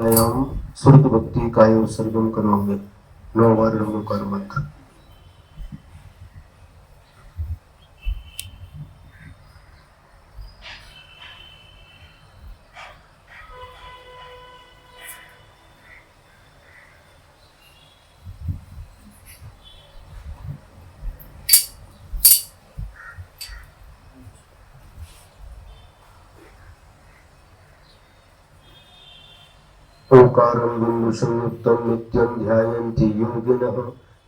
व्यायाम श्रुत भक्ति काय उत्सर्गम करोगे 9 बार रंगोकार मंत्र। ओंकारं बिंदु संयुक्तं नित्यं ध्यायन्ति योगिनः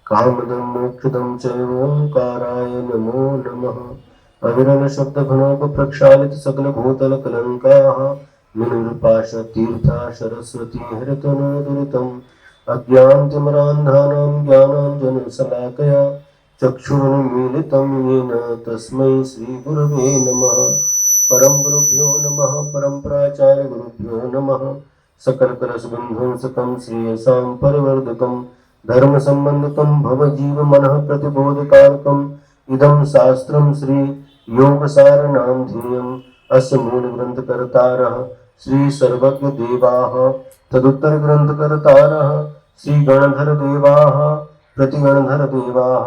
कामदं मोक्षदं चैव ओंकाराय नमो नमः। अविरल शब्द घनोप प्रक्षालित सकल भूतल कलंकाः मिनुर्पाश तीर्था सरस्वती हरतनोदुरितम् अज्ञानतिमिरान्धानां ज्ञानाञ्जनशलाकया चक्षुरुन्मीलितं येन तस्मै श्रीगुरवे नमः। परम गुरुभ्यो नमः। परम प्राचार्य गुरुभ्यो नमः। सकल कलशबंधुंसकं श्रेयसां परिवर्धकं धर्म संबंधकं भवजीव मनः प्रतिबोधकारकम् इदं शास्त्रं श्री योगसारनां ध्येयम् अस्य मूल ग्रंथकर्तारः श्री सर्वज्ञ देवाः तदुत्तर ग्रंथकर्तारः श्री गणधर देवाः प्रतिगणधर देवाः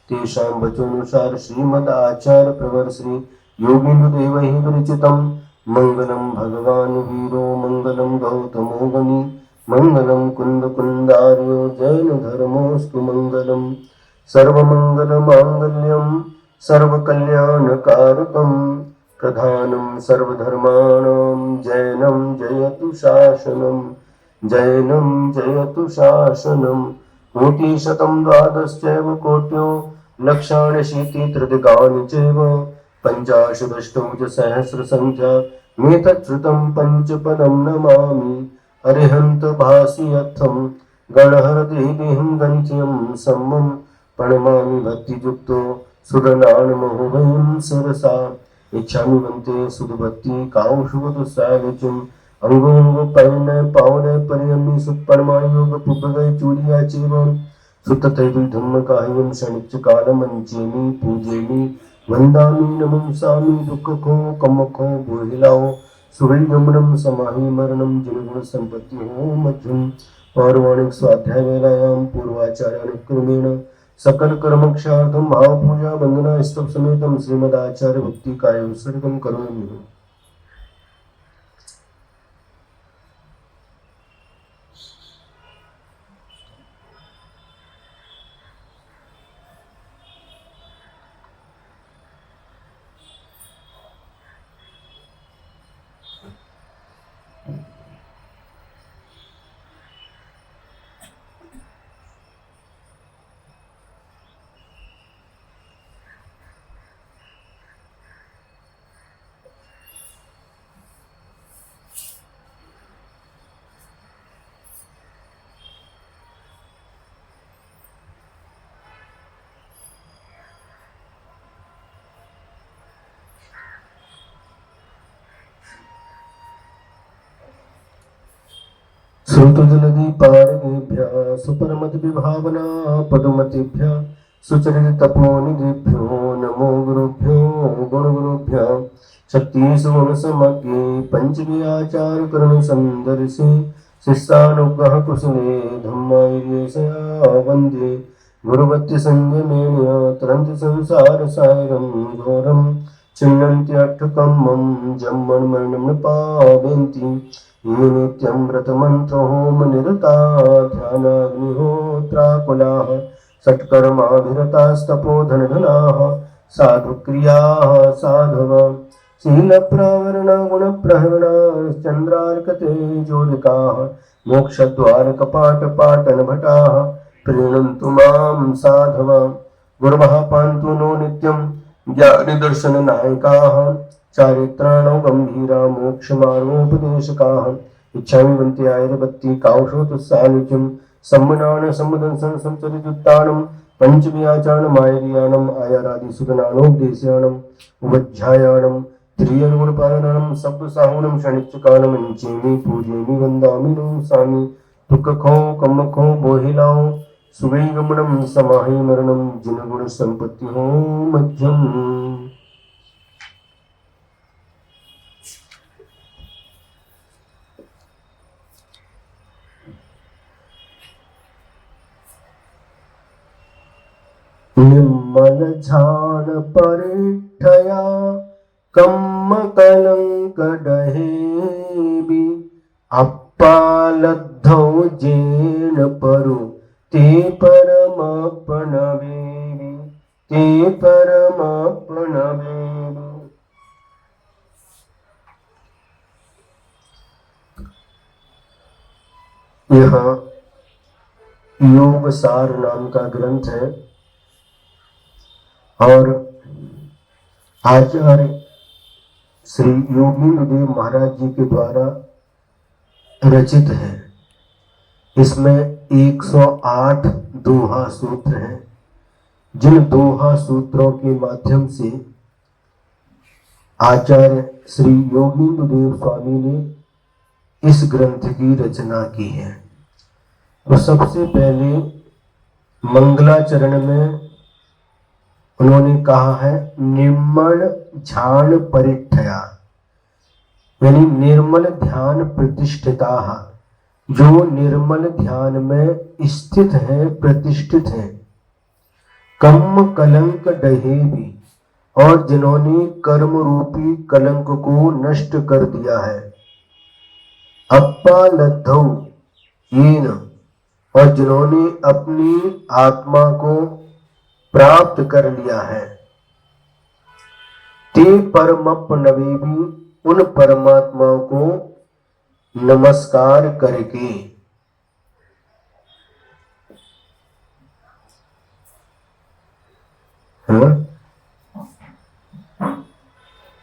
तेषां वचोनुसार श्रीमद् आचार्य प्रवर श्री योगीन्द्र देवैः विरचितं मंगलम भगवान वीरो मंगलम गौतमो मुनि मंगलम कुंद कुंदार्यो जैन धर्मोस्तु मंगलम सर्वमंगल मांगल्यम सर्वकल्याणकारकं प्रधानं सर्वधर्माणां जैनं जयतु शासनं जैनं जयतु शासनं कोटिशतं द्वादशैव कोट्यो लक्षाणि शीतित्रदिगानि चैव पञ्चाशदष्टौजसहस्रसङ्ख्या मेतच्छ्रुतं पञ्चपदं नमामि अरिहन्त भासियत्थं गणहरदेहिं गन्त्यं सम्मं प्रणमामि भक्तियुक्तो सुरनानमोहं सरसा इच्छामि वन्ते सुधभक्ति काउशुभदुस्सागचुम् अंगोंग पैन पावने परियमि सुपरमायोग पुबगय चूड़िया चेवं सुततैव धम्मकायं शनिच कालमंचेमि पूजेमि वंदामि नमंसामि दुःखको कमको बोहिलाओ सुवैगमनं समाहि मरणं जिनगुण संपत्ति हो मध्यम पौर्वाणिक स्वाध्याय वेलायां पूर्वाचार्यानुक्रमेण सकल कर्मक्षार्थम भाव पूजा वंदना स्तव समेतम श्रीमदाचार्य भक्ति काय उत्सर्गम करोमि। श्रुतजलधि पारगेभ्यः सुपरमतिविभावना पदुमतिभ्यः सुचरिततपोनिधिभ्यो नमो गुरुभ्यो गुणगुरुभ्यः शक्तिसुगुणसमग्रे पञ्चव्याचारकरणसन्दर्शे शिष्यानुग्रह कुशले धम्मैर्येषया वन्दे गुरुवत्यसंयमेन तरन्ति संसारसागरं घोरं छिन्नन्त्यर्थकं जम्मन्मरणं न पावयन्ति ये नित्यं व्रतमन्त्र होम निरता ध्यानाग्निहोत्राकुलाः सत्कर्माभिरतास्तपोधनधनाः साधुक्रियाः साधव शीलप्रावरणागुणप्रहरणाश्चन्द्रार्कतेजोदिकाः मोक्षद्वारकपाटपाटनभटाः प्रीणन्तु मां साधव गुरवः पान्तु नो नित्यं ज्ञानदर्शननायकाः चारित्राणो गंभीरा मोक्षमार्गोपदेशकाः इच्छामि वन्ते आयुर्भक्ति काउशोतुस्सानित्यं सम्मनान सम्मदंसन संचरितुत्तानं पञ्चव्याचारणमायर्याणम् आयारादिसुगनानोपदेशाणम् उपध्यायाणं त्रियगुणपालनं सब्बसाहुनं शनिच्चकालमञ्चेमि पूजेमि वन्दामि नमसामि दुःखखो कम्मखो बोहिलाओ सुवैगमनं समाहि मरणं जिनगुणसम्पत्ति हो मध्यम। निर्मल झाण परिठया कम्म कलंक डहेबी अप्पालद्धौ जेन परु ते परमपनवेबी ते परमपनवेबी। यह योग सार नाम का ग्रंथ है और आचार्य श्री योगीन्द्रदेव महाराज जी के द्वारा रचित है। इसमें 108 दोहा सूत्र हैं, जिन दोहा सूत्रों के माध्यम से आचार्य श्री योगीन्द्रदेव स्वामी ने इस ग्रंथ की रचना की है। तो सबसे पहले मंगलाचरण में उन्होंने कहा है निर्मल ध्यान परिठया, यानी निर्मल ध्यान प्रतिष्ठिता, जो निर्मल ध्यान में स्थित है, प्रतिष्ठित है। कम्म कलंक डहेबी, और जिन्होंने कर्म रूपी कलंक को नष्ट कर दिया है। अप्पालद्धौ येन, और जिन्होंने अपनी आत्मा को प्राप्त कर लिया है। ते परमपनवेबी, उन परमात्माओं को नमस्कार करके।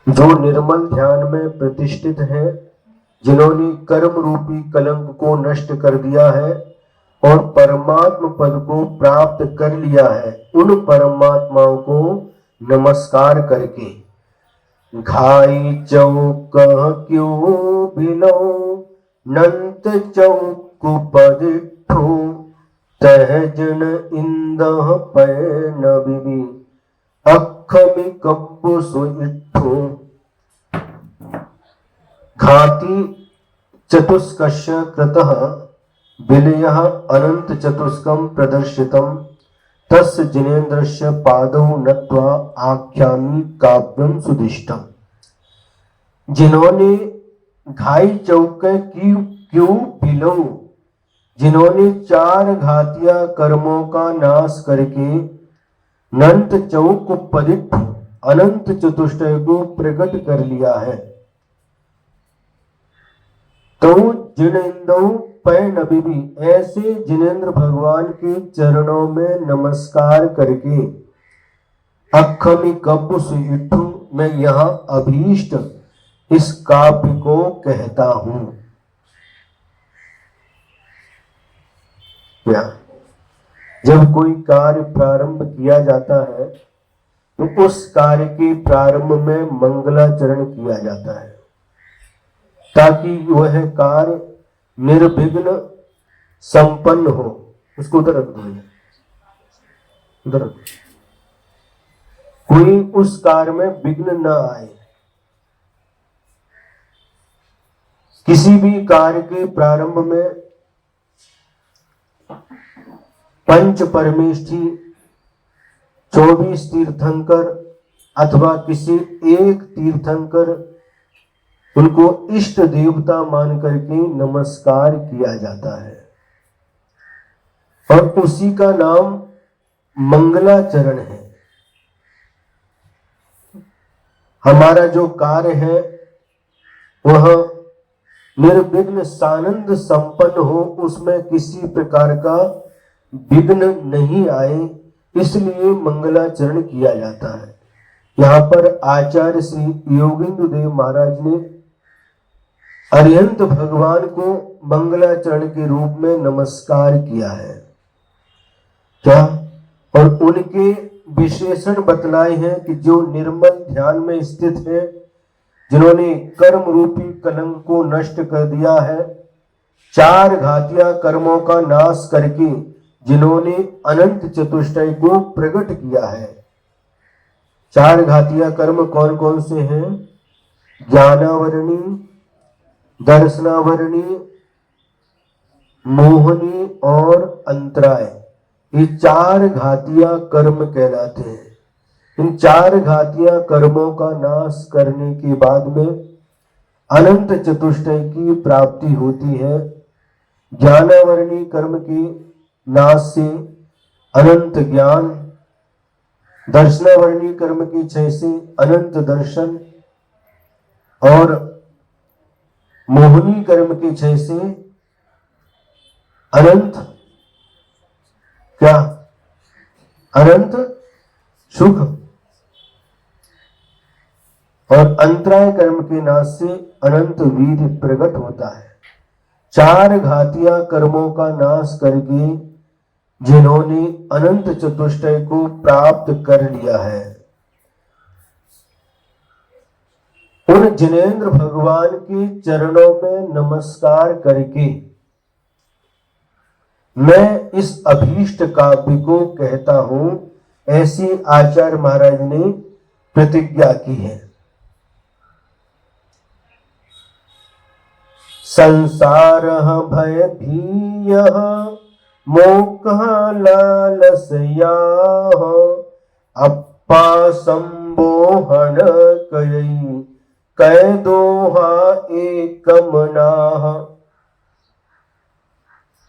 जो निर्मल ध्यान में प्रतिष्ठित है, जिन्होंने कर्म रूपी कलंक को नष्ट कर दिया है और परमात्म पद को प्राप्त कर लिया है, उन परमात्माओं को नमस्कार करके। घाई चौक क्यों बिलो नंत चौक पदिठो तहजन इंदह पैन बिबी अखमि कब्बु सुइठो। घाति चतुष्कस्य कृतः विलयः अनंत चतुष्कं प्रदर्शितम् तस्य जिनेन्द्रस्य पादौ नत्वा आख्यामि काव्यं सुदिष्टम्। जिन्होंने घाई चौक क्यों बिलो, जिन्होंने 4 घातिया कर्मों का नाश करके नंत चौक पदिठ अनंत चतुष्टय को प्रकट कर लिया है। तो जिनेन्द्रौ पैनबिबी, ऐसे जिनेन्द्र भगवान के चरणों में नमस्कार करके। अखमि कब्बु सुइठु, मैं यहाँ अभीष्ट इस काव्य को कहता हूं। क्या जब कोई कार्य प्रारंभ किया जाता है तो उस कार्य के प्रारंभ में मंगलाचरण किया जाता है, ताकि वह कार्य निर्विघ्न संपन्न हो। उसको उधर रख दो, उधर रख। कोई उस कार्य में विघ्न न आए। किसी भी कार्य के प्रारंभ में पंच परमेष्ठी 24 तीर्थंकर अथवा किसी एक तीर्थंकर, उनको इष्ट देवता मान करके नमस्कार किया जाता है और उसी का नाम मंगलाचरण है। हमारा जो कार्य है वह निर्विघ्न सानंद संपन्न हो, उसमें किसी प्रकार का विघ्न नहीं आए, इसलिए मंगलाचरण किया जाता है। यहाँ पर आचार्य श्री योगीन्द्रदेव महाराज ने अरिहंत भगवान को मंगलाचरण के रूप में नमस्कार किया है। क्या? और उनके विशेषण बतलाए हैं कि जो निर्मल ध्यान में स्थित है, जिन्होंने कर्म रूपी कलंक को नष्ट कर दिया है, 4 घातिया कर्मों का नाश करके जिन्होंने अनंत चतुष्टय को प्रकट किया है। 4 घातिया कर्म कौन कौन से हैं? ज्ञानावरणी, दर्शनावरणी, मोहनी और अंतराय। ये 4 घातिया कर्म कहलाते हैं। इन 4 घातिया कर्मों का नाश करने के बाद में अनंत चतुष्टय की प्राप्ति होती है। ज्ञानावरणी कर्म के नाश से अनंत ज्ञान, दर्शनावरणी कर्म की क्षय से अनंत दर्शन और मोहनी कर्म की क्षय से अनंत क्या? अनंत सुख। और अंतराय कर्म के नाश से अनंत वीर्य प्रकट होता है। 4 घातिया कर्मों का नाश करके जिन्होंने अनंत चतुष्टय को प्राप्त कर लिया है, उन जिनेंद्र भगवान के चरणों में नमस्कार करके मैं इस अभीष्ट काव्य को कहता हूं, ऐसी आचार्य महाराज ने प्रतिज्ञा की है। संसार भय भीयः मोक्ष लालसया अप्पा संबोहन कयई कै दोहा एकम नाह।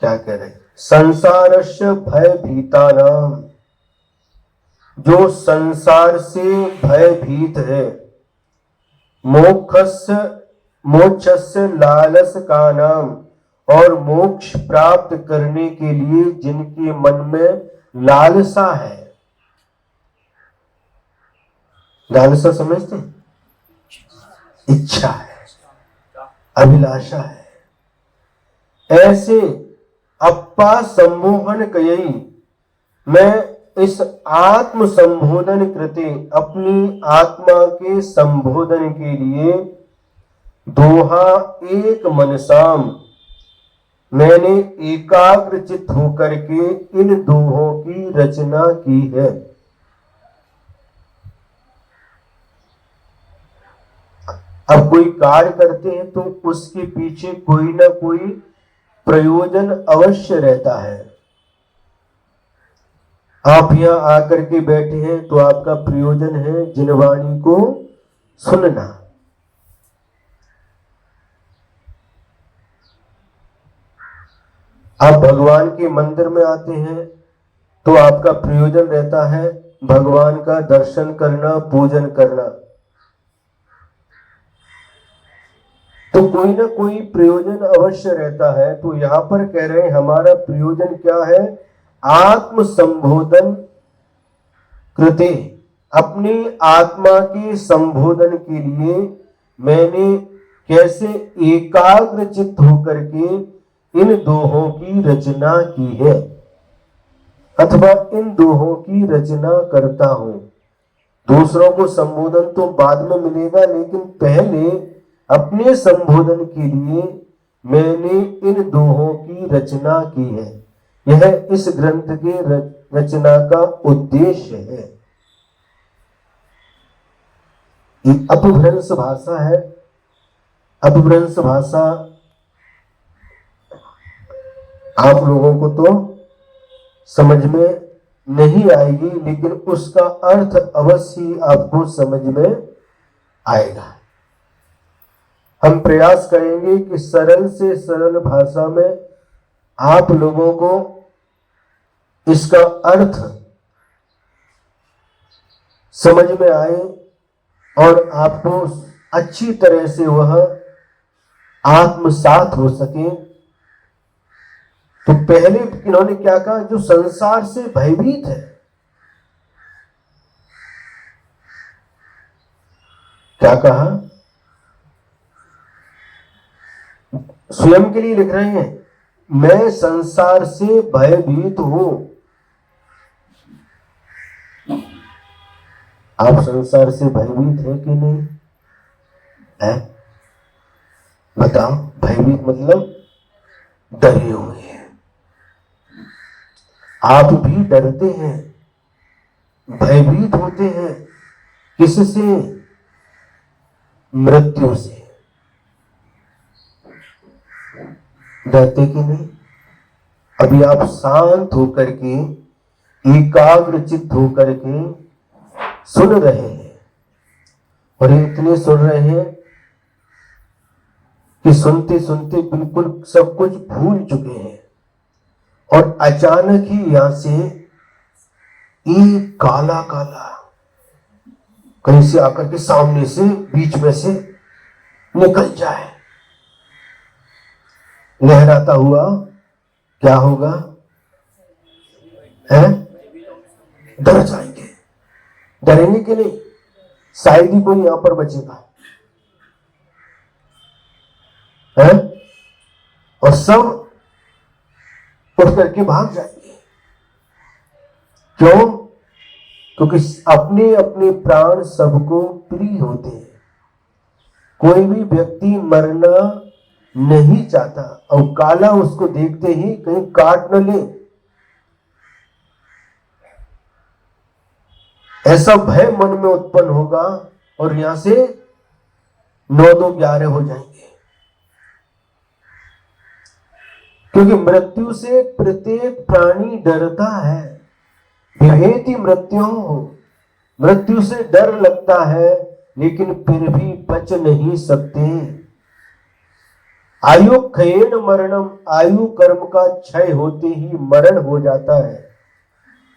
क्या कह रहे? संसारस्य भय भीता नाम, जो संसार से भयभीत है, मोक्षस्य लालस का नाम, और मोक्ष प्राप्त करने के लिए जिनके मन में लालसा है। लालसा समझते? इच्छा है, अभिलाषा है। ऐसे अप्पा संबोधन कयई, मैं इस आत्म संबोधन कृते, अपनी आत्मा के संबोधन के लिए दोहा एक मनसाम, मैंने एकाग्रचित होकर के इन दोहों की रचना की है। अब कोई कार्य करते हैं तो उसके पीछे कोई ना कोई प्रयोजन अवश्य रहता है। आप यहां आकर के बैठे हैं तो आपका प्रयोजन है जिनवाणी को सुनना। आप भगवान के मंदिर में आते हैं तो आपका प्रयोजन रहता है भगवान का दर्शन करना, पूजन करना। तो कोई ना कोई प्रयोजन अवश्य रहता है। तो यहां पर कह रहे हैं हमारा प्रयोजन क्या है? आत्म संबोधन कृते, अपनी आत्मा के संबोधन के लिए मैंने कैसे एकाग्रचित्त होकर के इन दोहों की रचना की है, अथवा इन दोहों की रचना करता हूं। दूसरों को संबोधन तो बाद में मिलेगा, लेकिन पहले अपने संबोधन के लिए मैंने इन दोहों की रचना की है। यह इस ग्रंथ के रचना का उद्देश्य है। अपभ्रंश भाषा है। अपभ्रंश भाषा आप लोगों को तो समझ में नहीं आएगी, लेकिन उसका अर्थ अवश्य आपको समझ में आएगा। हम प्रयास करेंगे कि सरल से सरल भाषा में आप लोगों को इसका अर्थ समझ में आए और आपको अच्छी तरह से वह आत्मसात हो सके। तो पहले इन्होंने क्या कहा? जो संसार से भयभीत है। क्या कहा? स्वयं के लिए लिख रहे हैं, मैं संसार से भयभीत हूं। आप संसार से भयभीत है कि नहीं है? बताओ। भयभीत मतलब डरे हुए हैं। आप भी डरते हैं, भयभीत होते हैं। किससे? मृत्यु से। डरते कि नहीं? अभी आप शांत होकर के एकाग्र चित्त होकर के सुन रहे हैं, और इतने सुन रहे हैं कि सुनते सुनते बिल्कुल सब कुछ भूल चुके हैं। और अचानक ही यहां से एक काला काला कहीं से आकर के सामने से बीच में से निकल जाए, लहराता हुआ, क्या होगा? है डर जाएंगे। डरेंगे कि नहीं? शायद ही कोई यहां पर बचेगा, है? और सब उठ करके भाग जाएंगे। क्यों? क्योंकि अपने अपने प्राण सबको प्रिय होते हैं। कोई भी व्यक्ति मरना नहीं चाहता, और काला उसको देखते ही कहीं काट न ले, ऐसा भय मन में उत्पन्न होगा, और यहां से 9-2-11 हो जाएंगे। क्योंकि मृत्यु से प्रत्येक प्राणी डरता है। विभेति मृत्यु, मृत्यु से डर लगता है, लेकिन फिर भी बच नहीं सकते। आयु क्षयेण मरणम, आयु कर्म का क्षय होते ही मरण हो जाता है।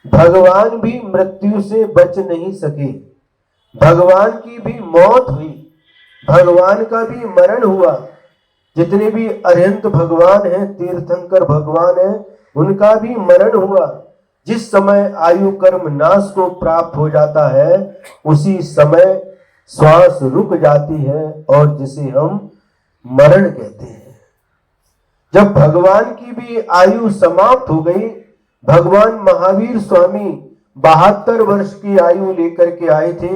भगवान भी मृत्यु से बच नहीं सके, भगवान की भी मौत हुई, भगवान का भी मरण हुआ। जितने भी अरिहंत भगवान हैं, तीर्थंकर भगवान हैं, उनका भी मरण हुआ। जिस समय आयु कर्म नाश को प्राप्त हो जाता है, उसी समय श्वास रुक जाती है, और जिसे हम मरण कहते हैं। जब भगवान की भी आयु समाप्त हो गई, भगवान महावीर स्वामी 72 वर्ष की आयु लेकर के आए थे।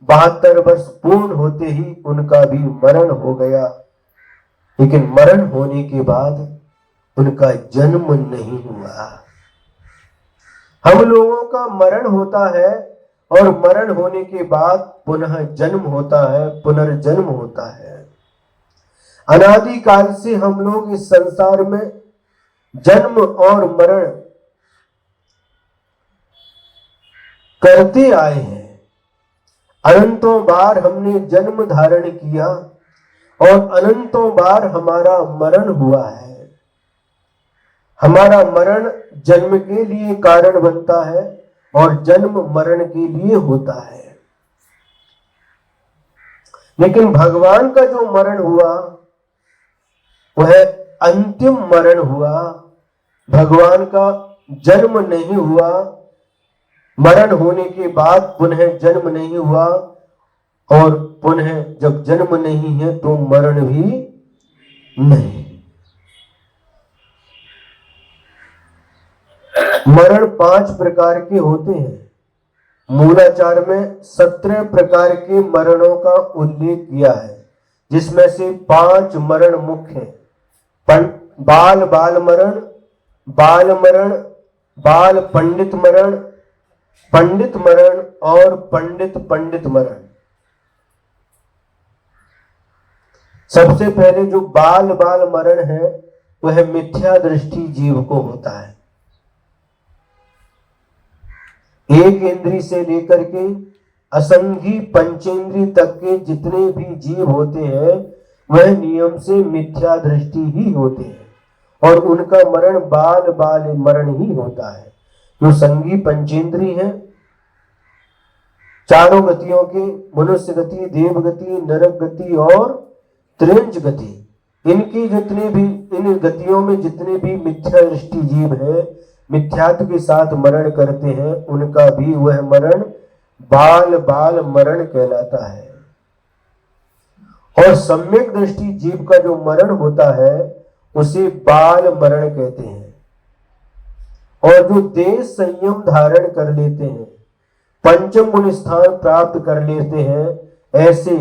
72 वर्ष पूर्ण होते ही उनका भी मरण हो गया। लेकिन मरण होने के बाद उनका जन्म नहीं हुआ। हम लोगों का मरण होता है, और मरण होने के बाद पुनः जन्म होता है, पुनर्जन्म होता है। अनादि काल से हम लोग इस संसार में जन्म और मरण करते आए हैं। अनंतों बार हमने जन्म धारण किया, और अनंतों बार हमारा मरण हुआ है। हमारा मरण जन्म के लिए कारण बनता है, और जन्म मरण के लिए होता है। लेकिन भगवान का जो मरण हुआ वह अंतिम मरण हुआ। भगवान का जन्म नहीं हुआ, मरण होने के बाद पुनः जन्म नहीं हुआ, और पुनः जब जन्म नहीं है तो मरण भी नहीं। मरण 5 प्रकार के होते हैं। मूलाचार में 17 प्रकार के मरणों का उल्लेख किया है, जिसमें से 5 मरण मुख्य हैं। बाल बाल मरण, बाल मरण, बाल पंडित मरण, पंडित मरण, और पंडित पंडित मरण। सबसे पहले जो बाल बाल मरण है, वह मिथ्या दृष्टि जीव को होता है। एक इंद्री से लेकर के असंगी पंचेंद्री तक के जितने भी जीव होते हैं, वह नियम से मिथ्या दृष्टि ही होते हैं, और उनका मरण बाल बाल मरण ही होता है। जो संगी पंचेंद्री है, चारों गतियों के, मनुष्य गति, देव गति, नरक गति और त्रिंज गति, इनकी जितने भी, इन गतियों में जितने भी मिथ्या दृष्टि जीव है, मिथ्यात्व के साथ मरण करते हैं, उनका भी वह मरण बाल बाल मरण कहलाता है। और सम्यक दृष्टि जीव का जो मरण होता है, उसे बाल मरण कहते हैं। और जो देश संयम धारण कर लेते हैं, पंचम गुण स्थान प्राप्त कर लेते हैं, ऐसे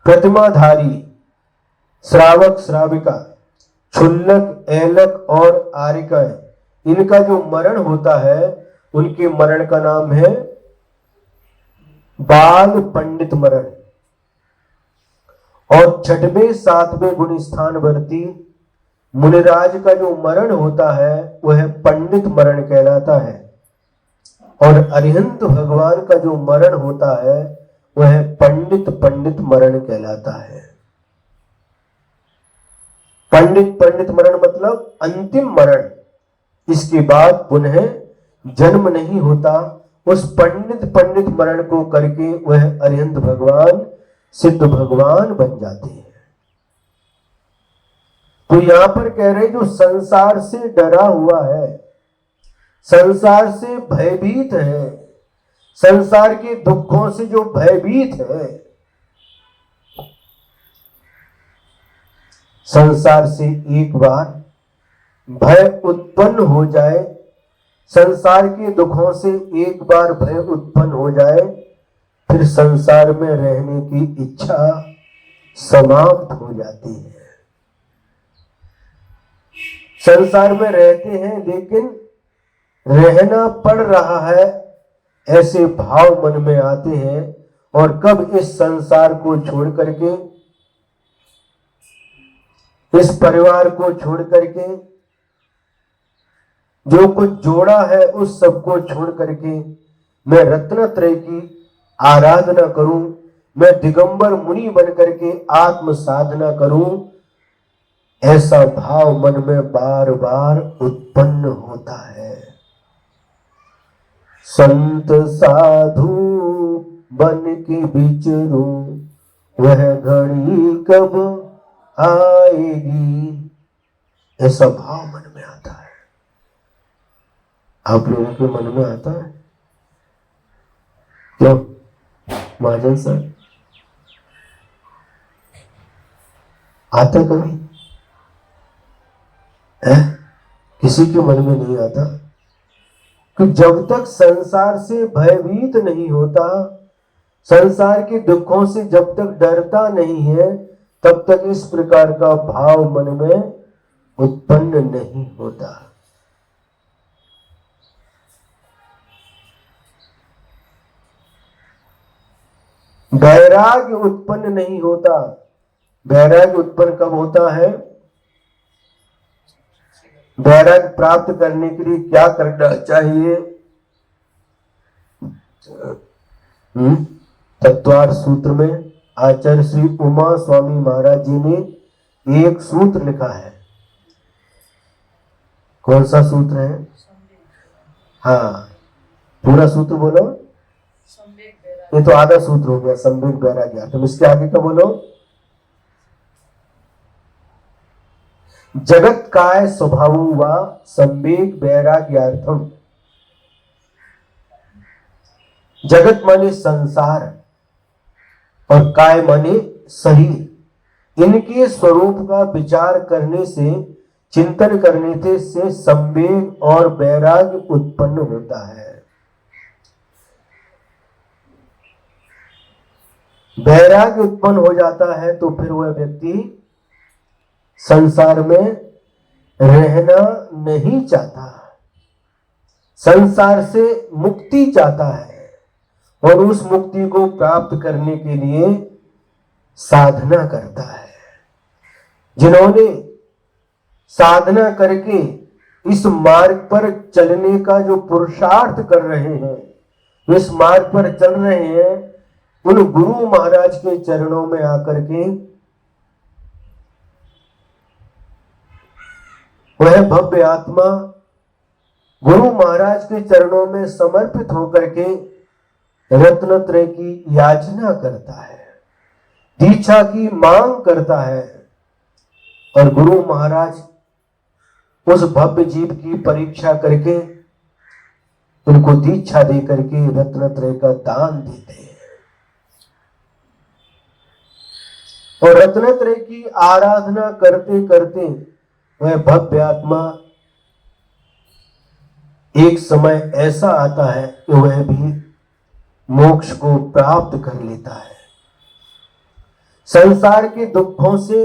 प्रतिमाधारी श्रावक श्राविका, क्षुल्लक, ऐलक और आरिकाएं, इनका जो मरण होता है, उनके मरण का नाम है बाल पंडित मरण। और 6वें 7वें गुण स्थानवर्ती मुनिराज का जो मरण होता है, वह पंडित मरण कहलाता है। और अरिहंत भगवान का जो मरण होता है वह पंडित पंडित मरण कहलाता है। पंडित पंडित मरण मतलब अंतिम मरण, इसके बाद पुनः जन्म नहीं होता। उस पंडित पंडित मरण को करके वह अरिहंत भगवान सिद्ध भगवान बन जाते हैं। तो यहां पर कह रहे जो संसार से डरा हुआ है, संसार से भयभीत है, संसार के दुखों से जो भयभीत है, संसार से एक बार भय उत्पन्न हो जाए, संसार के दुखों से एक बार भय उत्पन्न हो जाए, फिर संसार में रहने की इच्छा समाप्त हो जाती है। संसार में रहते हैं लेकिन रहना पड़ रहा है, ऐसे भाव मन में आते हैं। और कब इस संसार को छोड़ करके, इस परिवार को छोड़ करके, जो कुछ जोड़ा है उस सबको छोड़ करके मैं रत्नत्रय की आराधना करूं, मैं दिगंबर मुनि बन करके आत्म साधना करूं, ऐसा भाव मन में बार बार उत्पन्न होता है। संत साधु बन के विचरूं, वह घड़ी कब आएगी, ऐसा भाव मन में आता है। आप लोगों के मन में आता है क्यों महाजन सर? आता कभी है? किसी के मन में नहीं आता कि जब तक संसार से भयभीत नहीं होता, संसार के दुखों से जब तक डरता नहीं है, तब तक इस प्रकार का भाव मन में उत्पन्न नहीं होता। वैराग्य उत्पन्न नहीं होता। वैराग्य उत्पन्न कब होता है? वैराग्य प्राप्त करने के लिए क्या करना चाहिए? तत्वार्थ सूत्र में आचार्य श्री उमा स्वामी महाराज जी ने एक सूत्र लिखा है। कौन सा सूत्र है? हाँ, पूरा सूत्र बोलो। ये तो आधा सूत्र हो गया, संवेग वैराग्य। तुम इसके आगे का बोलो। जगत काय स्वभाव व संवेग वैराग्यार्थम। जगत माने संसार और काय माने शरीर, इनके स्वरूप का विचार करने से, चिंतन करने से संवेग और वैराग्य उत्पन्न होता है। वैराग्य उत्पन्न हो जाता है तो फिर वह व्यक्ति संसार में रहना नहीं चाहता, संसार से मुक्ति चाहता है और उस मुक्ति को प्राप्त करने के लिए साधना करता है। जिन्होंने साधना करके इस मार्ग पर चलने का जो पुरुषार्थ कर रहे हैं, इस मार्ग पर चल रहे हैं, उन गुरु महाराज के चरणों में आकर के वह भव्य आत्मा गुरु महाराज के चरणों में समर्पित होकर के रत्नत्रय की याचना करता है, दीक्षा की मांग करता है। और गुरु महाराज उस भव्य जीव की परीक्षा करके उनको दीक्षा दे करके रत्नत्रय का दान देते हैं। और रत्नत्रय की आराधना करते करते वह भव्य आत्मा एक समय ऐसा आता है कि वह भी मोक्ष को प्राप्त कर लेता है। संसार के दुखों से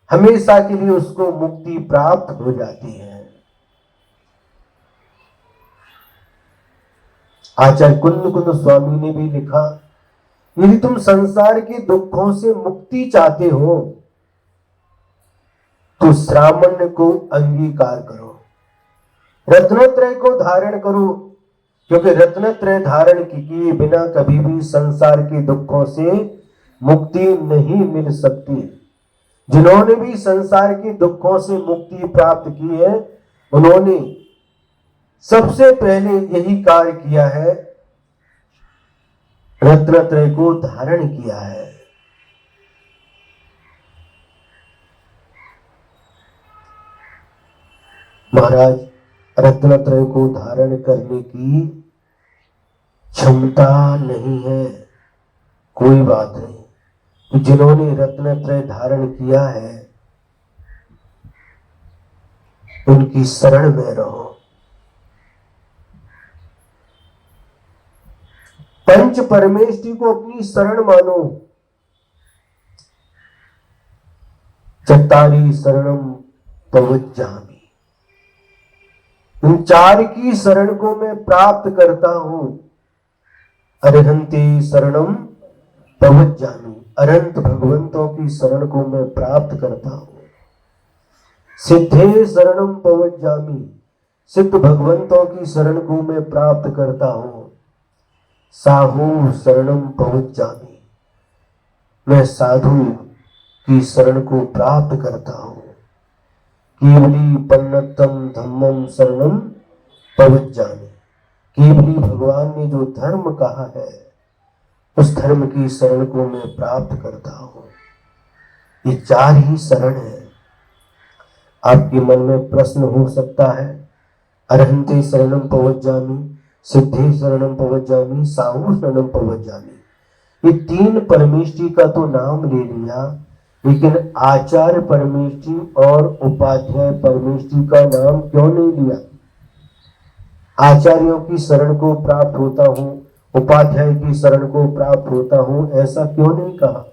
हमेशा के लिए उसको मुक्ति प्राप्त हो जाती है। आचार्य कुंद स्वामी ने भी लिखा, यदि तुम संसार के दुखों से मुक्ति चाहते हो तो श्रावण को अंगीकार करो, रत्नत्रय को धारण करो, क्योंकि रत्नत्रय धारण किए बिना कभी भी संसार के दुखों से मुक्ति नहीं मिल सकती। जिन्होंने भी संसार के दुखों से मुक्ति प्राप्त की है, उन्होंने सबसे पहले यही कार्य किया है, रत्नत्रय को धारण किया है। महाराज, रत्नत्रय को धारण करने की क्षमता नहीं है, कोई बात नहीं। जिन्होंने रत्नत्रय धारण किया है, उनकी शरण में रहो। पंच परमेष्टि को अपनी शरण मानो। चत्तारी शरणम पवज्जामि, इन चार की शरण को मैं प्राप्त करता हूं। अरहंते शरणम पवज्जामि, अनंत भगवंतों की शरण को मैं प्राप्त करता हूं। सिद्धे शरणम पवज्जामि, सिद्ध भगवंतों की शरण को मैं प्राप्त करता हूं। साहू शरणम पवज्जामि, मैं साधु की शरण को प्राप्त करता हूं। केवली पन्नतम धम्मम शरणम पवज्जामि, केवली भगवान ने जो धर्म कहा है, उस धर्म की शरण को मैं प्राप्त करता हूं। ये चार ही शरण है। आपके मन में प्रश्न हो सकता है, अरहंते शरणम पवज्जामि, सिद्धे शरणम पवज्जामि, साहू शरणम पवज्जामि, ये तीन परमेष्टि का तो नाम ले लिया, लेकिन आचार्य परमेष्टि और उपाध्याय परमेष्टि का नाम क्यों नहीं लिया? आचार्यों की शरण को प्राप्त होता हूं, उपाध्याय की शरण को प्राप्त होता हूं, ऐसा क्यों नहीं कहा?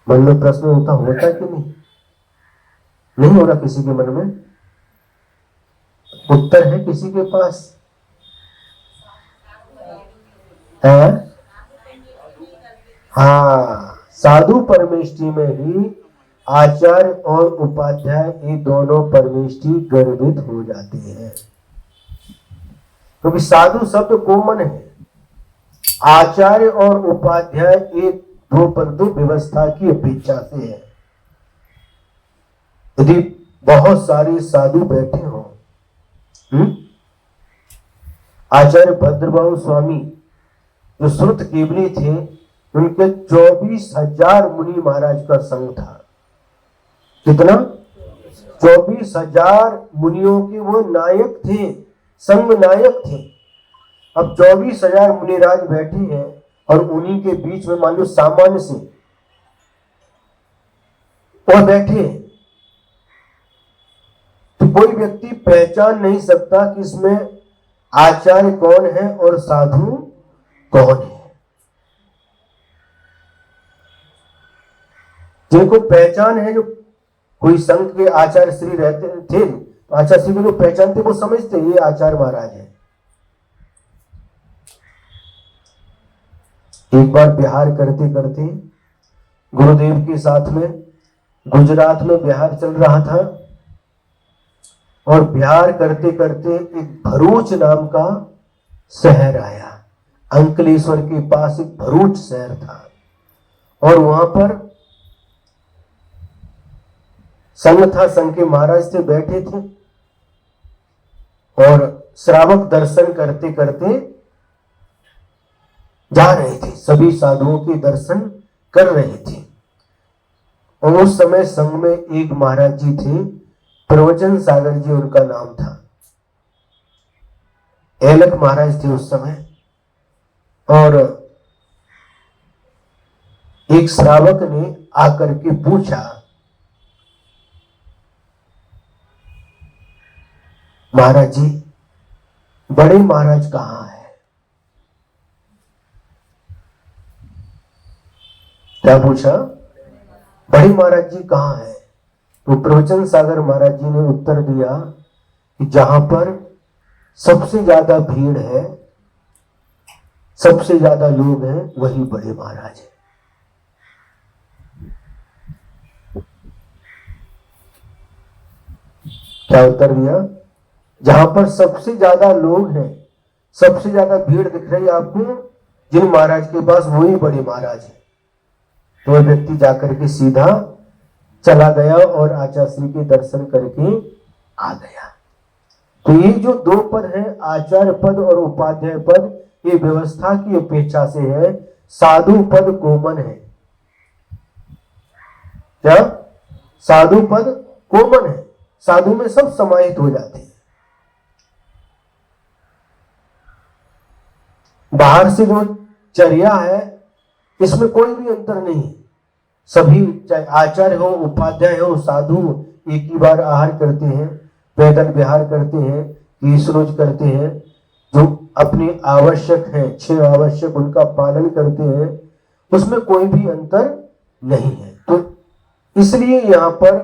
मन में प्रश्न होता कि नहीं हो रहा किसी के मन में? उत्तर है किसी के पास? है? हाँ, साधु परमेष्टि में ही आचार्य और उपाध्याय, ये दोनों परमेष्टि गर्भित हो जाते हैं। क्योंकि साधु शब्द कोमन है, आचार्य और उपाध्याय एक दो परंतु व्यवस्था की अपेक्षा से है। यदि बहुत सारे साधु बैठे हो, आचार्य भद्रबाहु स्वामी जो श्रुत केवली थे, उनके 24,000 मुनि महाराज का संघ था। कितना? 24,000 मुनियों के वो नायक थे, संघ नायक थे। अब 24,000 मुनिराज बैठे हैं और उन्हीं के बीच में मान लो सामान्य से और बैठे, तो कोई व्यक्ति पहचान नहीं सकता कि इसमें आचार्य कौन है और साधु कौन है। जिनको पहचान है, जो कोई संघ के आचार्य श्री रहते थे, तो आचार्य श्री को जो पहचानते वो समझते ये आचार्य महाराज है। एक बार बिहार करते करते गुरुदेव के साथ में गुजरात में बिहार चल रहा था, और बिहार करते करते एक भरूच नाम का शहर आया। अंकलेश्वर के पास एक भरूच शहर था, और वहां पर संघ था, संघ के महाराज थे, बैठे थे और श्रावक दर्शन करते करते जा रहे थे, सभी साधुओं के दर्शन कर रहे थे। और उस समय संघ में एक महाराज जी थे, प्रवचन सागर जी उनका नाम था। ऐलक महाराज थे उस समय। और एक श्रावक ने आकर के पूछा, महाराज जी, बड़े महाराज कहाँ है? क्या पूछा? बड़े महाराज जी कहाँ है? तो प्रवचन सागर महाराज जी ने उत्तर दिया कि जहां पर सबसे ज्यादा भीड़ है, सबसे ज्यादा लोग हैं, वही बड़े महाराज है। क्या उत्तर दिया? जहां पर सबसे ज्यादा लोग हैं, सबसे ज्यादा भीड़ दिख रही है आपको, जिन महाराज के पास वही बड़े महाराज है। तो वह व्यक्ति जाकर के सीधा चला गया और आचार्य श्री के दर्शन करके आ गया। तो ये जो दो पद है, आचार्य पद और उपाध्याय पद, ये व्यवस्था की अपेक्षा से है, साधु पद कॉमन है। क्या? साधु पद कॉमन है, साधु में सब समाहित हो जाते हैं। बाहर से जो चर्या है इसमें कोई भी अंतर नहीं है। सभी चाहे आचार्य हो, उपाध्याय हो, साधु एक ही बार आहार करते हैं, पैदल विहार करते हैं, ईसरोज करते हैं, जो अपने आवश्यक है 6 आवश्यक उनका पालन करते हैं, उसमें कोई भी अंतर नहीं है। तो इसलिए यहाँ पर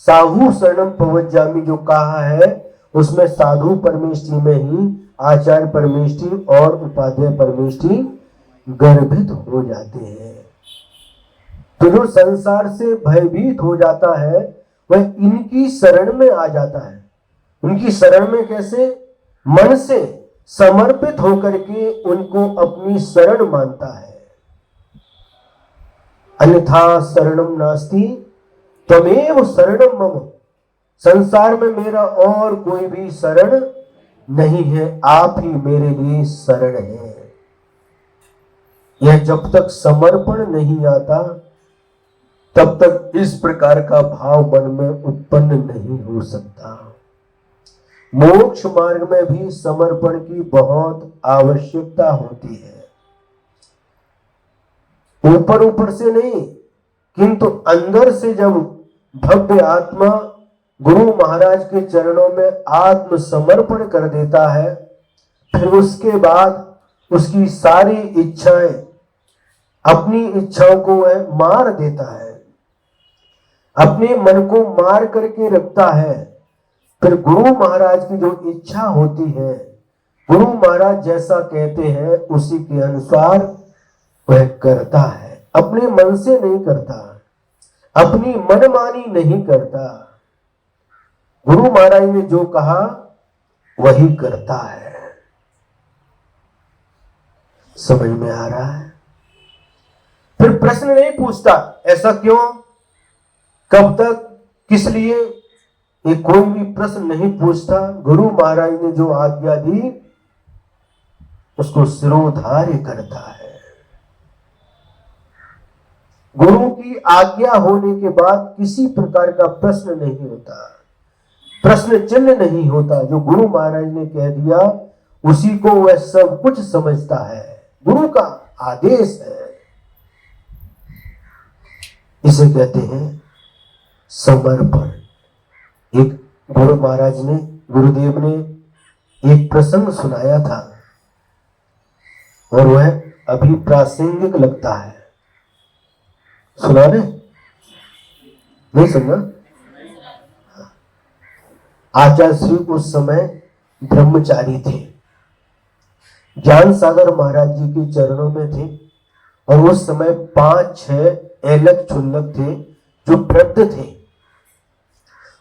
साहू शरणम पवज्जामि जो कहा है, उसमें साधु परमेष्ठी में ही आचार्य परमेष्ठी और उपाध्याय परमेष्ठी गर्भित हो जाते हैं। तो जो संसार से भयभीत हो जाता है वह इनकी शरण में आ जाता है। उनकी शरण में कैसे? मन से समर्पित होकर के उनको अपनी शरण मानता है। अन्यथा शरणम नास्ति त्वमेव शरणम मम, संसार में मेरा और कोई भी शरण नहीं है, आप ही मेरे लिए शरण है। यह जब तक समर्पण नहीं आता तब तक इस प्रकार का भाव मन में उत्पन्न नहीं हो सकता। मोक्ष मार्ग में भी समर्पण की बहुत आवश्यकता होती है। ऊपर ऊपर से नहीं, किंतु अंदर से जब भव्य आत्मा गुरु महाराज के चरणों में आत्मसमर्पण कर देता है, फिर उसके बाद उसकी सारी इच्छाएं, अपनी इच्छाओं को वह मार देता है, अपने मन को मार करके रखता है। फिर गुरु महाराज की जो इच्छा होती है, गुरु महाराज जैसा कहते हैं उसी के अनुसार वह करता है। अपने मन से नहीं करता, अपनी मनमानी नहीं करता। गुरु महाराज ने जो कहा वही करता है। समझ में आ रहा है? फिर प्रश्न नहीं पूछता ऐसा क्यों, कब तक, किस लिए, ये कोई भी प्रश्न नहीं पूछता। गुरु महाराज ने जो आज्ञा दी उसको सिरोधार्य करता है। गुरु की आज्ञा होने के बाद किसी प्रकार का प्रश्न नहीं होता, प्रश्न चिन्ह नहीं होता। जो गुरु महाराज ने कह दिया उसी को वह सब कुछ समझता है, गुरु का आदेश है। इसे कहते हैं समर्पण। एक गुरु महाराज ने, गुरुदेव ने एक प्रसंग सुनाया था और वह अभी प्रासंगिक लगता है। सुना रहे? नहीं सुनना? आचार्य श्री उस समय ब्रह्मचारी थे, ज्ञान सागर महाराज जी के चरणों में थे, और उस समय 5-6 ऐलक छुल्लक थे जो वृद्ध थे।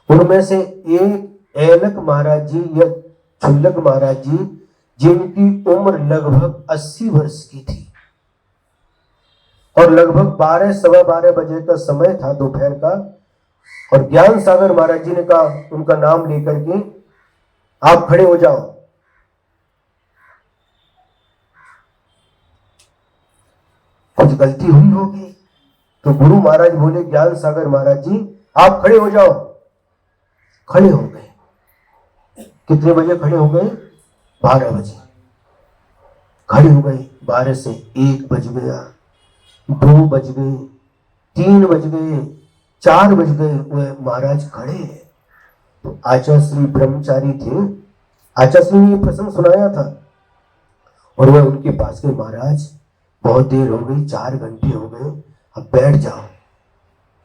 उनमें से एक ऐलक महाराज जी या छुल्लक महाराज जी, जिनकी उम्र लगभग 80 वर्ष की थी, और लगभग 12 सवा 12 बजे का समय था दोपहर का। और ज्ञान सागर महाराज जी ने कहा, उनका नाम लेकर के, आप खड़े हो जाओ। कुछ गलती हुई होगी तो गुरु महाराज बोले, ज्ञान सागर महाराज जी आप खड़े हो जाओ। खड़े हो गए। कितने बजे खड़े हो गए? 12 बजे खड़े हो गए। 12 से 1 बज गया, 2 बज गए, 3 बज गए, 4 बज गए, वह महाराज खड़े। तो आचार्य श्री ब्रह्मचारी थे, आचार्य श्री ने प्रसंग सुनाया था, और वह उनके पास गए, महाराज बहुत देर हो गई, 4 घंटे हो गए, अब बैठ जाओ।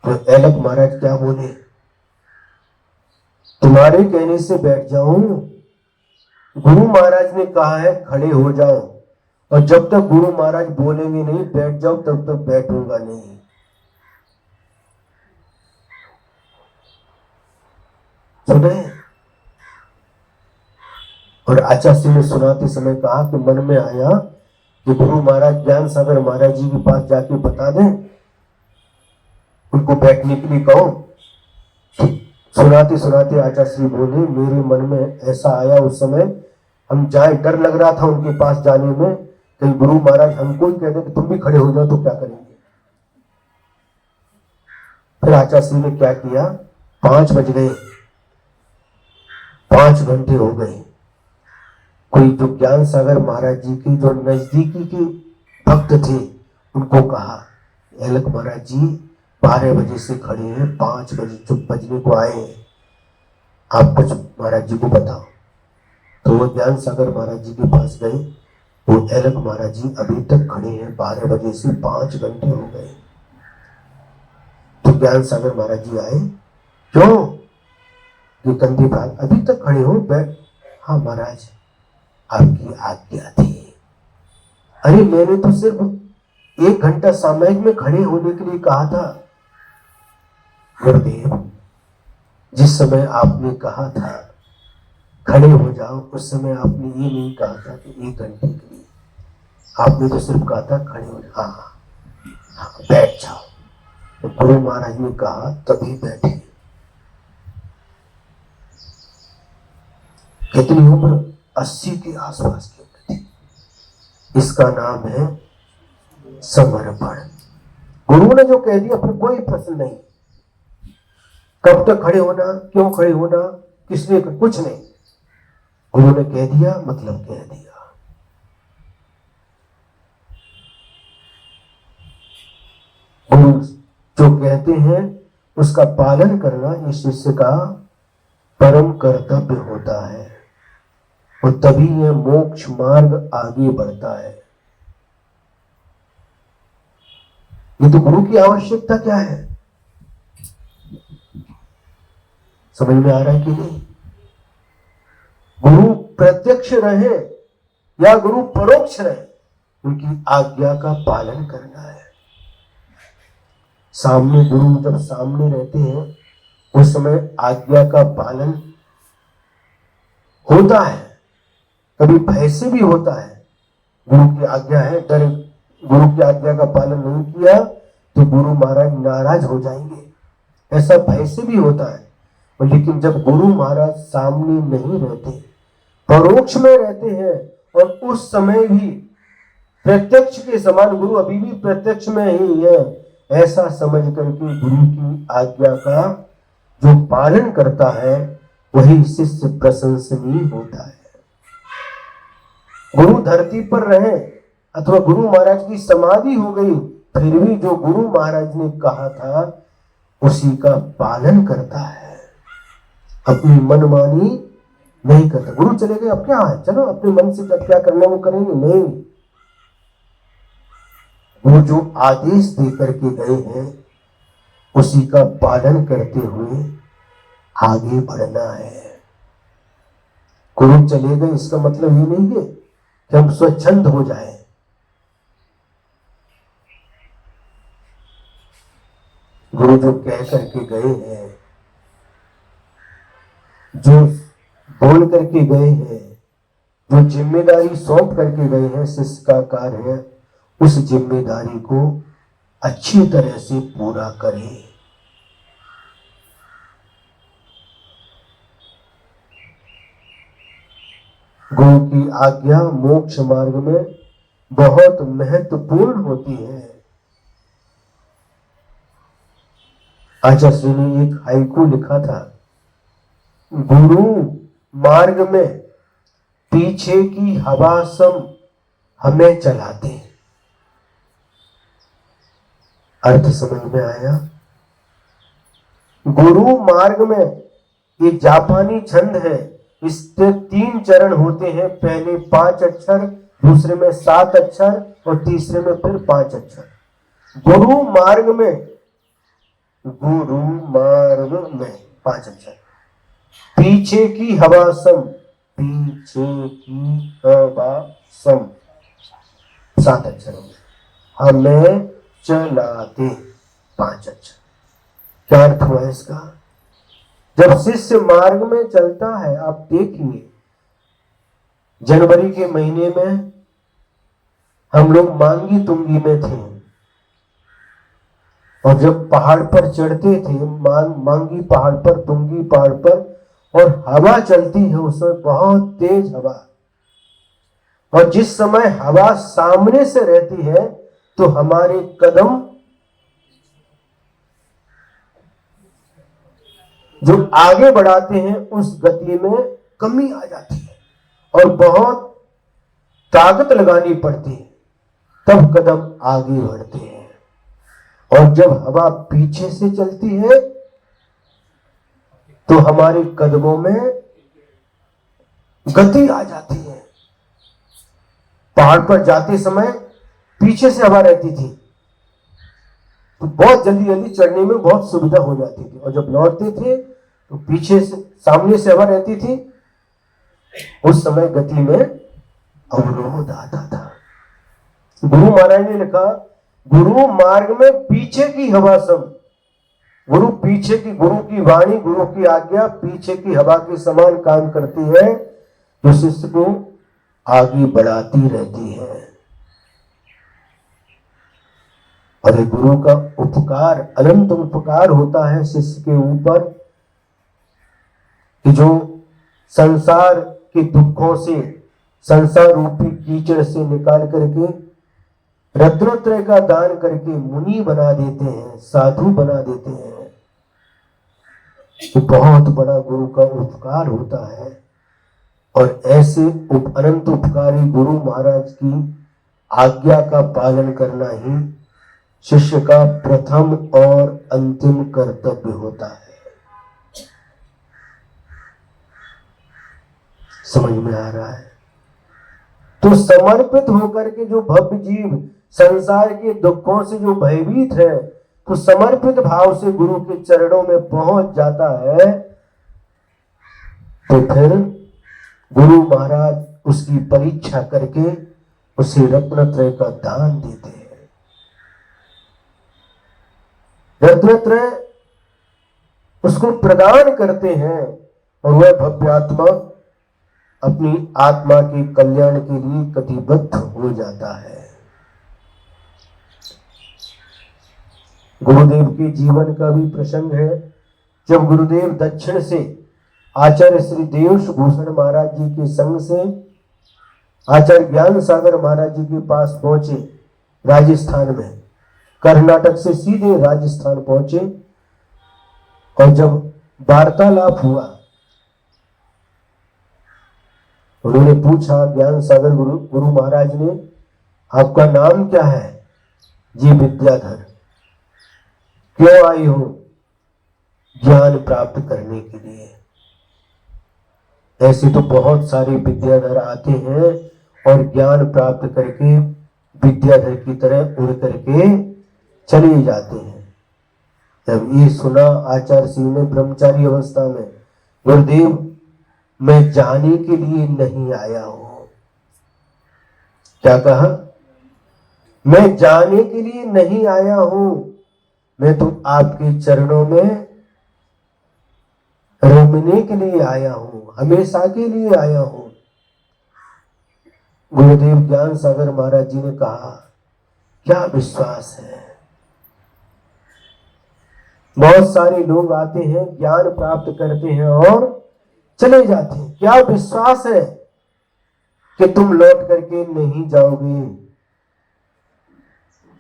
तो ऐलक महाराज क्या बोले, तुम्हारे कहने से बैठ जाऊं? गुरु महाराज ने कहा है खड़े हो जाओ, और जब तक गुरु महाराज बोलेंगे नहीं बैठ जाओ तब तक बैठूंगा नहीं। सुने? और आचार्य ने सुनाते समय कहा कि मन में आया कि गुरु महाराज ज्ञान सागर महाराज जी के पास जाके बता दें, उनको बैठने के लिए कहो। सुनाते सुनाते आचार्य बोले, मेरे मन में ऐसा आया उस समय, हम जाए, डर लग रहा था उनके पास जाने में, कहीं गुरु महाराज हमको ही कह दे कि तुम भी खड़े हो जाओ तो क्या करेंगे। फिर आचार्य ने क्या किया, 5 बज गए, 5 घंटे हो गए। कोई जो ज्ञान सागर महाराज जी के जो नजदीकी के भक्त थे उनको कहा, एलक महाराज जी 12 बजे से खड़े हैं, 5 बजे चुप बजने को आए हैं, आप कुछ महाराज जी को बताओ। तो वो ज्ञान सागर महाराज जी के पास गए। वो एलक महाराज जी अभी तक खड़े हैं, 12 बजे से 5 घंटे हो गए। तो ज्ञान सागर महाराज जी आए, क्यों, ये कंधे भाग अभी तक खड़े हो, बैठ। हाँ महाराज, आपकी आज्ञा थी। अरे मैंने तो सिर्फ 1 घंटा सामयिक में खड़े होने के लिए कहा था। गुरुदेव, जिस समय आपने कहा था खड़े हो जाओ, उस समय आपने ये नहीं कहा था कि 1 घंटे के लिए, आपने तो सिर्फ कहा था खड़े हो जाओ। हाँ, बैठ जाओ। तो गुरु महाराज ने कहा तभी बैठे। कितनी उम्र, 80 के आसपास की उम्र थी। इसका नाम है समर्पण। गुरु ने जो कह दिया फिर कोई प्रश्न नहीं, कब तक खड़े होना, क्यों खड़े होना, किसने, कुछ नहीं। गुरु ने कह दिया मतलब कह दिया। गुरु जो कहते हैं उसका पालन करना इस शिष्य का परम कर्तव्य होता है, और तभी यह मोक्ष मार्ग आगे बढ़ता है। ये तो गुरु की आवश्यकता क्या है, समझ में आ रहा है कि नहीं। गुरु प्रत्यक्ष रहे या गुरु परोक्ष रहे, उनकी आज्ञा का पालन करना है। सामने गुरु जब सामने रहते हैं उस समय आज्ञा का पालन होता है, कभी भय से भी होता है। गुरु की आज्ञा है, डर, गुरु की आज्ञा का पालन नहीं किया तो गुरु महाराज नाराज हो जाएंगे, ऐसा भय से भी होता है। लेकिन जब गुरु महाराज सामने नहीं रहते, परोक्ष में रहते हैं, और उस समय भी प्रत्यक्ष के समान, गुरु अभी भी प्रत्यक्ष में ही है, ऐसा समझ करके गुरु की आज्ञा का जो पालन करता है वही शिष्य प्रशंसनीय होता है। गुरु धरती पर रहे अथवा गुरु महाराज की समाधि हो गई, फिर भी जो गुरु महाराज ने कहा था उसी का पालन करता है, अपनी मनमानी नहीं करता। गुरु चले गए, अब क्या है, चलो अपने मन से जब क्या करना वो करेंगे, नहीं। वो जो आदेश दे करके गए हैं उसी का पालन करते हुए आगे बढ़ना है। गुरु चले गए इसका मतलब ये नहीं है कि हम स्वच्छंद हो जाएं। गुरु जो कह करके गए हैं, जो बोल करके गए हैं, जो जिम्मेदारी सौंप करके गए हैं, शिष्य का कार्य है उस जिम्मेदारी को अच्छी तरह से पूरा करें। गुरु की आज्ञा मोक्ष मार्ग में बहुत महत्वपूर्ण होती है। आचार्य ने एक हाइकू लिखा था, गुरु मार्ग में पीछे की हवा सम हमें चलाते। अर्थ समझ में आया। गुरु मार्ग में, ये जापानी छंद है, इसके 3 चरण होते हैं, पहले 5 अक्षर, दूसरे में 7 अक्षर और तीसरे में फिर 5 अक्षर। गुरु मार्ग में 5 अक्षर। पीछे की हवा सम, पीछे की हवा सम 7 अक्षर हो गए। हमें चलाते 5 अक्षर। क्या अर्थ हुआ इसका? जब शिष्य मार्ग में चलता है, आप देखिए जनवरी के महीने में हम लोग मांगी तुंगी में थे, और जब पहाड़ पर चढ़ते थे, मांगी पहाड़ पर, तुंगी पहाड़ पर, और हवा चलती है उसमें बहुत तेज हवा, और जिस समय हवा सामने से रहती है तो हमारे कदम जो आगे बढ़ाते हैं उस गति में कमी आ जाती है और बहुत ताकत लगानी पड़ती है, तब कदम आगे बढ़ते हैं। और जब हवा पीछे से चलती है तो हमारे कदमों में गति आ जाती है। पहाड़ पर जाते समय पीछे से हवा रहती थी तो बहुत जल्दी जल्दी चढ़ने में बहुत सुविधा हो जाती थी, और जब लौटते थे तो पीछे से सामने से हवा रहती थी, उस समय गति में अवरोध आता था। गुरु महाराज ने लिखा, गुरु मार्ग में पीछे की हवा सम, गुरु पीछे की, गुरु की वाणी, गुरु की आज्ञा पीछे की हवा के समान काम करती है, जो शिष्य को आगे बढ़ाती रहती है। और गुरु का उपकार, अनंत उपकार होता है शिष्य के ऊपर, कि जो संसार के दुखों से, संसार रूपी कीचड़ से निकाल करके रत्नत्रय का दान करके मुनि बना देते हैं, साधु बना देते हैं। तो बहुत बड़ा गुरु का उपकार होता है, और ऐसे अनंत उपकारी गुरु महाराज की आज्ञा का पालन करना ही शिष्य का प्रथम और अंतिम कर्तव्य होता है। समझ में आ रहा है? तो समर्पित होकर के जो भव्य जीव संसार के दुखों से जो भयभीत है, तो समर्पित भाव से गुरु के चरणों में पहुंच जाता है, तो फिर गुरु महाराज उसकी परीक्षा करके उसे रत्नत्रय का दान देते हैं। रत्नत्रय उसको प्रदान करते हैं, और वह भव्य आत्मा अपनी आत्मा के कल्याण के लिए कटिबद्ध हो जाता है। गुरुदेव के जीवन का भी प्रसंग है। जब गुरुदेव दक्षिण से आचार्य श्री देवश भूषण महाराज जी के संग से आचार्य ज्ञान सागर महाराज जी के पास पहुंचे, राजस्थान में, कर्नाटक से सीधे राजस्थान पहुंचे, और जब वार्तालाप हुआ, उन्होंने पूछा, ज्ञान सागर गुरु महाराज ने, आपका नाम क्या है? जी विद्याधर। क्यों आई हो? ज्ञान प्राप्त करने के लिए। ऐसे तो बहुत सारे विद्याधर आते हैं और ज्ञान प्राप्त करके विद्याधर की तरह उड़ करके चले जाते हैं। जब ये सुना आचार्य सिंह ने ब्रह्मचारी अवस्था में, गुरुदेव मैं जाने के लिए नहीं आया हूं। क्या कहा? मैं जाने के लिए नहीं आया हूं, मैं तो आपके चरणों में रमने के लिए आया हूं, हमेशा के लिए आया हूं। गुरुदेव ज्ञान सागर महाराज जी ने कहा, क्या विश्वास है। बहुत सारे लोग आते हैं, ज्ञान प्राप्त करते हैं और चले जाते हैं। क्या विश्वास है कि तुम लौट करके नहीं जाओगे?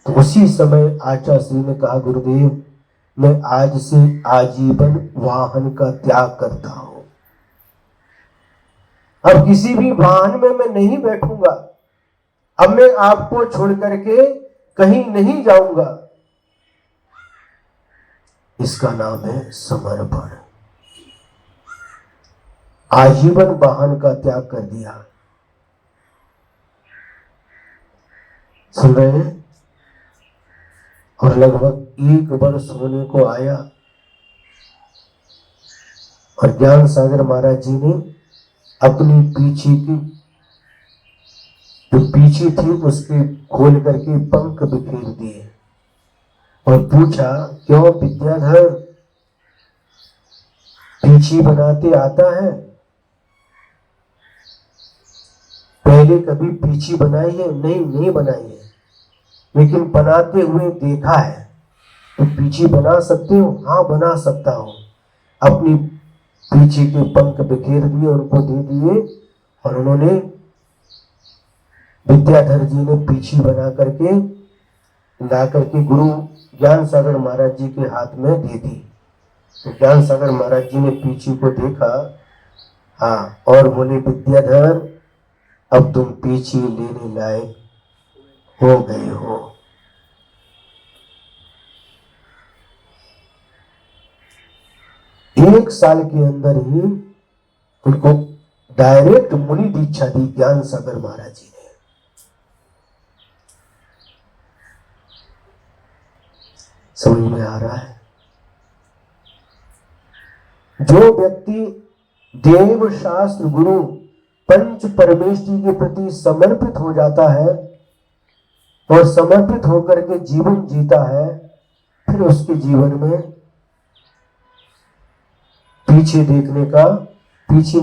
तो उसी समय आचार्य श्री ने कहा, गुरुदेव मैं आज से आजीवन वाहन का त्याग करता हूं। अब किसी भी वाहन में मैं नहीं बैठूंगा। अब मैं आपको छोड़ करके कहीं नहीं जाऊंगा। इसका नाम है समर्पण। आजीवन वाहन का त्याग कर दिया। सुन रहे हैं? और लगभग 1 वर्ष होने को आया, और ज्ञान सागर महाराज जी ने अपनी पीछे की जो पीछे थी उसके खोल करके पंख बिखेर दिए और पूछा, क्यों विद्याधर पीछे बनाते आता है? पहले कभी पीछी बनाई है? नहीं बनाई है, लेकिन बनाते हुए देखा है। तो पीछी बना सकते हो? हाँ, बना सकता हूँ। अपनी पीछे के पंख बिखेर दिए, उनको दे दिए, और उन्होंने, विद्याधर जी ने पीछी बना करके ला करके गुरु ज्ञान सागर महाराज जी के हाथ में दे दी। तो ज्ञान सागर महाराज जी ने पीछी को देखा, हाँ, और बोले, विद्याधर, अब तुम पीछी लेने लायक हो गए हो। एक साल के अंदर ही उनको डायरेक्ट मुनि दीक्षा दी ज्ञान सागर महाराज जी ने। समझ में आ रहा है? जो व्यक्ति देव, शास्त्र, गुरु, पंच परमेष्टि के प्रति समर्पित हो जाता है और समर्पित होकर के जीवन जीता है, फिर उसके जीवन में पीछे देखने का, पीछे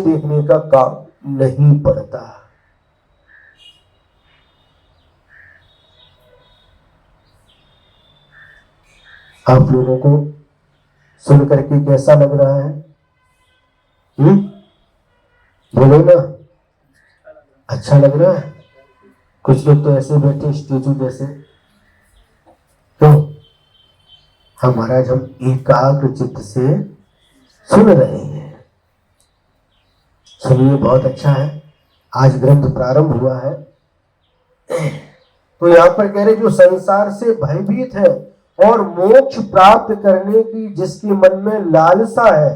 देखने का काम नहीं पड़ता। आप लोगों को सुन करके कैसा लग रहा है? बोलो ना, अच्छा लग रहा है? कुछ लोग तो ऐसे बैठे स्टेचू जैसे। क्यों? हाँ महाराज, हम एकाग्र चित्त से सुन रहे हैं। सुनिए, बहुत अच्छा है। आज ग्रंथ प्रारंभ हुआ है। तो यहां पर कह रहे, जो संसार से भयभीत है और मोक्ष प्राप्त करने की जिसके मन में लालसा है,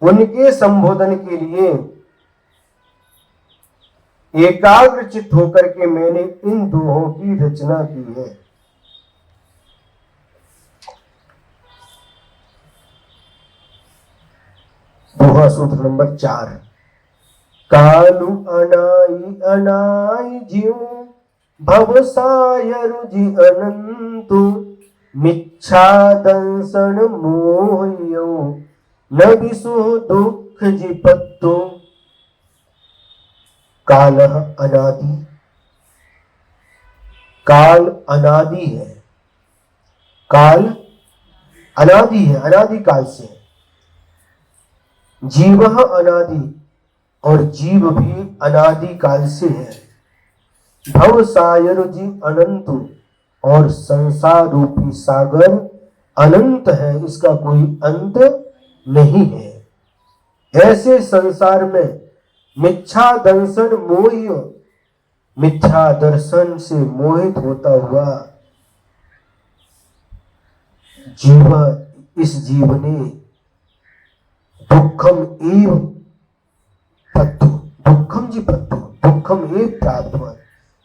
उनके संबोधन के लिए एकाग्र चित्त होकर के मैंने इन दोहों की रचना की है। दोहा सूत्र नंबर 4। कालु अनाई अनाई जीव भव सायरु जी अनंतु मिच्छा दंसन मोहयो न विसु दुख जी पत्तु। काल अनादि, काल अनादि है, काल अनादि है, अनादि काल से। जीव अनादि, और जीव भी अनादि काल से है। भव सायर जी अनंत, और संसार रूपी सागर अनंत है, इसका कोई अंत नहीं है। ऐसे संसार में मिथ्या दर्शन मोह, मिथ्या दर्शन से मोहित होता हुआ इस जीव ने दुखम एव पत्तु, दुखम जी पत्तु, दुखम एव प्राप्त,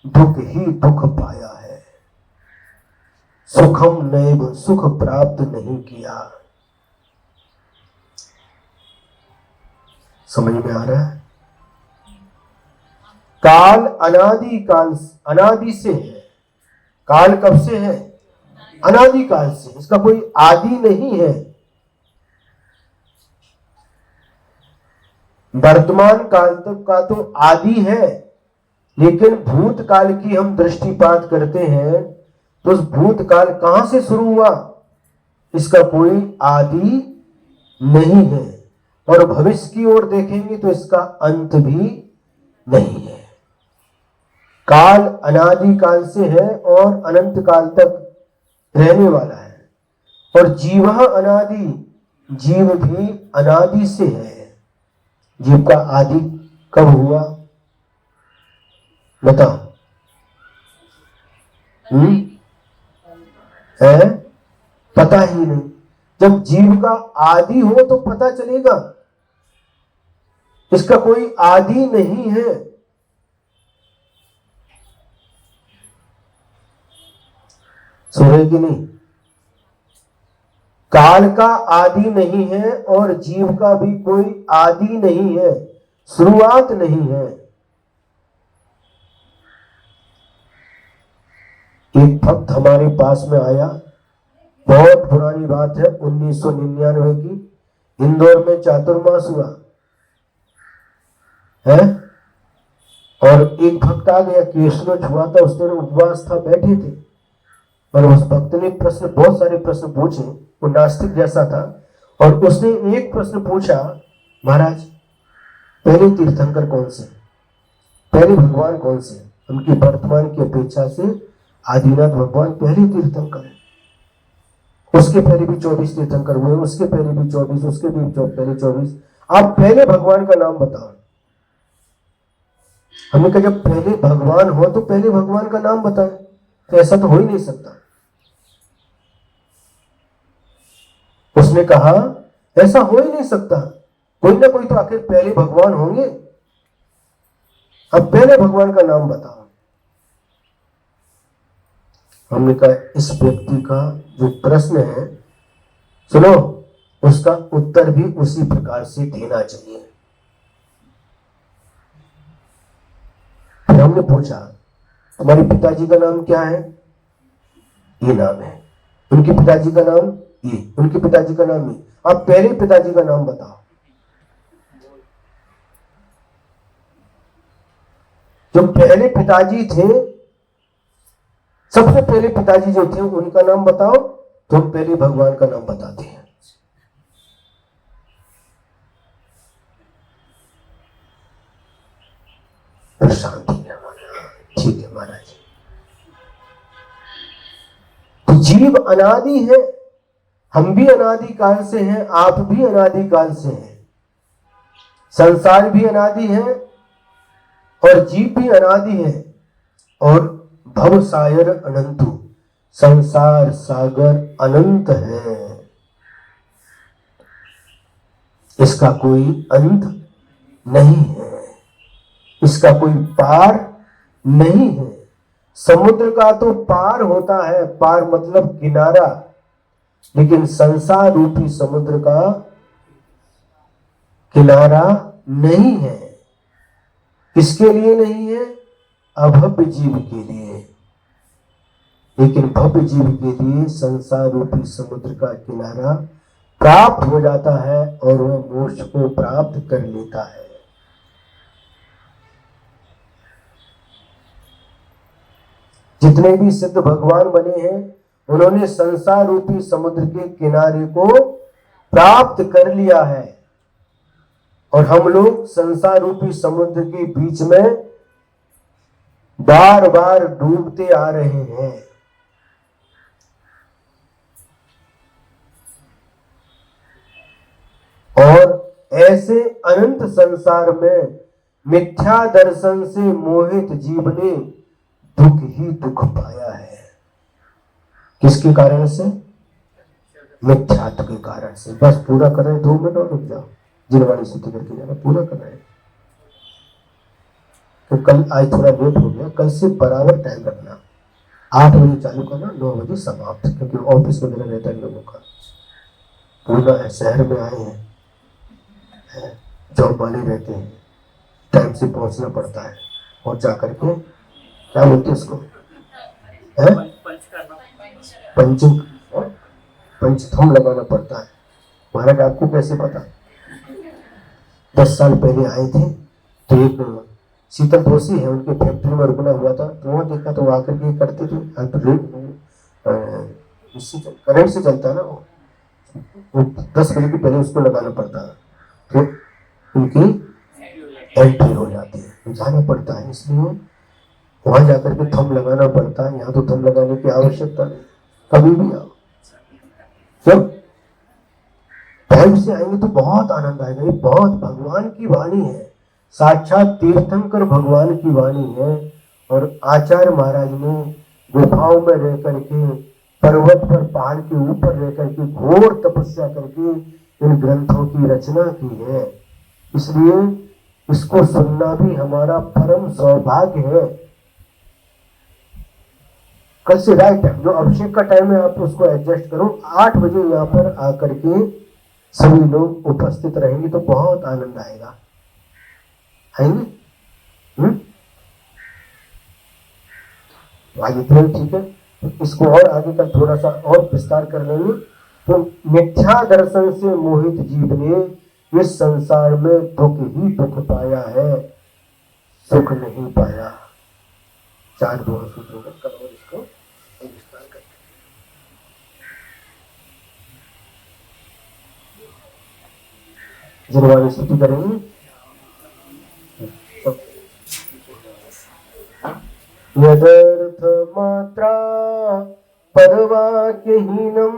दुख ही दुख पाया है, सुखम नैव, सुख प्राप्त नहीं किया। समझ में आ रहा है? काल अनादि काल, अनादि से है। काल कब से है? अनादि काल से। इसका कोई आदि नहीं है। वर्तमान काल तक का तो आदि है, लेकिन भूतकाल की हम दृष्टिपात करते हैं तो उस भूतकाल कहां से शुरू हुआ, इसका कोई आदि नहीं है। और भविष्य की ओर देखेंगे तो इसका अंत भी नहीं है। काल अनादि काल से है और अनंत काल तक रहने वाला है। और जीव अनादि, जीव भी अनादि से है। जीव का आदि कब हुआ बताओ? है पता ही नहीं। जब जीव का आदि हो तो पता चलेगा, इसका कोई आदि नहीं है। सुने कि नहीं? काल का आदि नहीं है और जीव का भी कोई आदि नहीं है, शुरुआत नहीं है। एक भक्त हमारे पास में आया, बहुत पुरानी बात है, 1999 की, इंदौर में चातुर्मास हुआ। है। और एक भक्त आ गया, केशव छुआ था, उस दिन उपवास था, बैठे थे, और उस भक्त ने बहुत सारे प्रश्न पूछे, वो नास्तिक जैसा था, और उसने एक प्रश्न पूछा, महाराज पहले तीर्थंकर कौन से, पहले भगवान कौन से? उनकी वर्तमान की अपेक्षा से आदिनाथ भगवान पहले तीर्थंकर है। उसके पहले भी 24 तीर्थंकर हुए, उसके पहले भी 24, उसके भी पहले 24। आप पहले भगवान का नाम बताओ। हमने कहा जब पहले भगवान हो तो पहले भगवान का नाम बताएं, तो ऐसा तो हो ही नहीं सकता। उसने कहा ऐसा हो ही नहीं सकता, कोई ना कोई तो आखिर पहले भगवान होंगे, अब पहले भगवान का नाम बताओ। हमने कहा इस व्यक्ति का जो प्रश्न है, सुनो, उसका उत्तर भी उसी प्रकार से देना चाहिए। फिर हमने पूछा तुम्हारे पिताजी का नाम क्या है? ये नाम है। उनके पिताजी का नाम ये, उनके पिताजी का नाम ये। आप पहले पिताजी का नाम बताओ। जो पहले पिताजी थे, सबसे पहले पिताजी जो थे उनका नाम बताओ, तो हम पहले भगवान का नाम बताते हैं। शांति है, ठीक है महाराज। तो जीव अनादि है, हम भी अनादि काल से हैं, आप भी अनादि काल से हैं, संसार भी अनादि है और जीव भी अनादि है, और भव सागर अनंतु, संसार सागर अनंत है, इसका कोई अंत नहीं है, इसका कोई पार नहीं है। समुद्र का तो पार होता है, पार मतलब किनारा, लेकिन संसार रूपी समुद्र का किनारा नहीं है। किसके लिए नहीं है? अभव्य जीव के लिए। लेकिन भव्य जीव के लिए संसार रूपी समुद्र का किनारा प्राप्त हो जाता है और वह मोक्ष को प्राप्त कर लेता है। जितने भी सिद्ध भगवान बने हैं, उन्होंने संसार रूपी समुद्र के किनारे को प्राप्त कर लिया है, और हम लोग संसार रूपी समुद्र के बीच में बार बार डूबते आ रहे हैं। और ऐसे अनंत संसार में मिथ्या दर्शन से मोहित जीव ने दुख ही दुख पाया है। किसके कारण से? मिथ्यात्व के कारण से। बस पूरा कर रहे, 2 मिनट और रुक जाओ, जिनवाणी स्तुति करके जाना, पूरा कर रहे हैं। तो कल आज थोड़ा लेट हो गया, कल से बराबर टाइम रखना, 8 बजे चालू करना, 9 बजे समाप्त, क्योंकि ऑफिस वगैरह रहता है लोगों का, पूरा शहर में आए हैं, जॉब वाले रहते हैं, टाइम से पहुंचना पड़ता है, और जाकर के क्या बोलते हैं उसको, पंचथम लगाना पड़ता है। महाराज आपको कैसे पता? 10 साल पहले आए थे, तो एक शीतल दोषी है, उनके फैक्ट्री में रुकना हुआ था, तो वहाँ देखा, तो आकर के करते थे, करंट से चलता है ना वो 10 बजे के पहले उसको लगाना पड़ता है, तो उनकी एंट्री हो जाती है, जाना पड़ता है, इसलिए वहां जाकर के थंब लगाना पड़ता है। यहाँ तो थंब लगाने की आवश्यकता नहीं, कभी भी आओ, जब टाइम से आएंगे तो बहुत आनंद आएगा। ये बहुत भगवान की वाणी है, साक्षात तीर्थंकर भगवान की वाणी है। और आचार्य महाराज ने गुफाओं में रह करके, पर्वत पर, पहाड़ के ऊपर रह करके घोर तपस्या करके इन ग्रंथों की रचना की है, इसलिए इसको सुनना भी हमारा परम सौभाग्य है। कल से राइट जो अभिषेक का टाइम है, आप उसको एडजस्ट करो, 8 बजे यहाँ पर आकर के सभी लोग उपस्थित रहेंगे तो बहुत आनंद आएगा। आएंगे? आगे तो ठीक है, इसको और आगे का थोड़ा सा और विस्तार कर लेंगे। तो मिथ्या दर्शन से मोहित जीव ने इस संसार में दुख ही दुख पाया है, सुख नहीं पाया। 4 दोहा सूत्रों में करो इसको विस्तार करके। जिनवानी स्तुति करेंगे। यदर्थ मात्रा पदवाक्यहीनं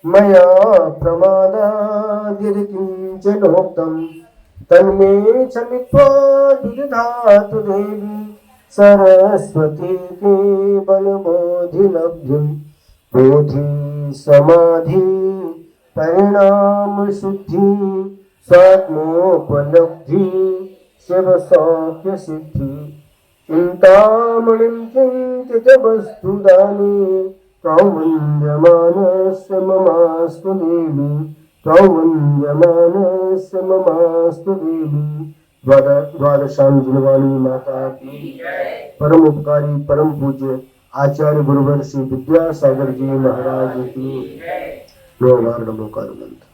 मया प्रमादादिर्किञ्चनोक्तं तन्मे क्षमित्वा विदधातु देवी सरस्वती केवलबोधिलब्धिं बोधि समाधि परिणाम शुद्धि स्वात्मोपलब्धि शिवसौख्य सिद्धि चिंतामणिं चिन्तित वस्तुदानि कौमन्यमानस्य ममास्तु देवी कौमन्यमानस्य ममास्तु देवी। द्वादशां जिनवानी माता की परम उपकारी परम पूज्य आचार्य गुरुवर श्री विद्यासागर जी महाराज की 9 बार नमोकार मंत्र।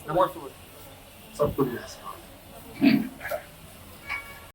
नमोस्तुते सबको